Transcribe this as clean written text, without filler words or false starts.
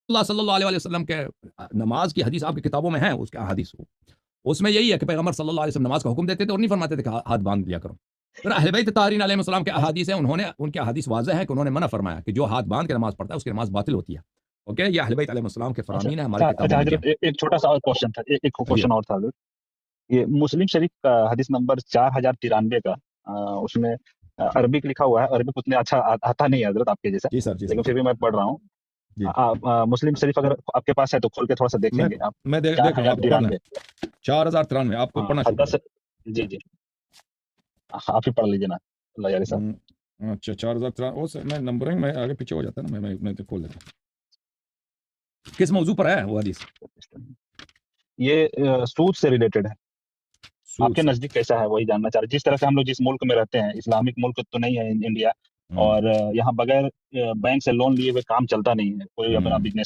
सल्लल्लाहु अलैहि वसल्लम के नमाज की हदीस आपकी किताबों में है, उसके अहादीस उसमें यही है कि पैगंबर सल्लल्लाहु अलैहि वसल्लम नमाज का हुक्म देते थे और नहीं फरमाते थे कि हाथ बांध लिया करो। फिर अहले बैत तारीन अलैहिस्सलाम के अहादीस हैं, उन्होंने उनके अहादीस वाज़ेह है कि उन्होंने मना फरमाया कि जो हाथ बांध के नमाज पढ़ता है उसकी नमाज बातिल होती है। ओके, ये अहले बैत अलैहिस्सलाम के अच्छा फरामीन है, हमारी अच्छा किताबों अच्छा में भी है। हजरत, एक छोटा सा और क्वेश्चन था, एक कहिए। क्वेश्चन और था हजरत। ये मुस्लिम शरीफ का हदीस नंबर 4093 का, उसमें अरबिक लिखा हुआ है। अरबिक उतने अच्छा आता नहीं है हजरत आपके जैसा, जी सर, जी लेकिन सर। फिर भी मैं पढ़ रहा हूँ। जी, मुस्लिम शरीफ अगर आपके पास है तो खोल के थोड़ा सा मैं देखेंगे आप। मैं चार देख रहा हूँ, हजार आपको पढ़ना है। तिरानवे 4093 आपको हाँ पढ़ना शुरू हदस। करें। जी जी, आप ही पढ़ लीजिए ना, अल्लाह यारी साहब। अच्छा, 4003 मैं नंबरिंग में आगे पीछे हो जाता है ना, मैं तो खोल लेता हूँ। किस मौजू पर है वो हदीस? ये सूद से रिलेटेड है। सूद आपके से। नजदीक कैसा है वही जानना चाह रहे। जिस तरह से हम लोग जिस मुल्क में रहते हैं, इस्लामिक मुल्क तो नहीं है इंडिया, हम्म और यहाँ बगैर बैंक से लोन लिए हुए काम चलता नहीं है। कोई अपना हम्म बिजनेस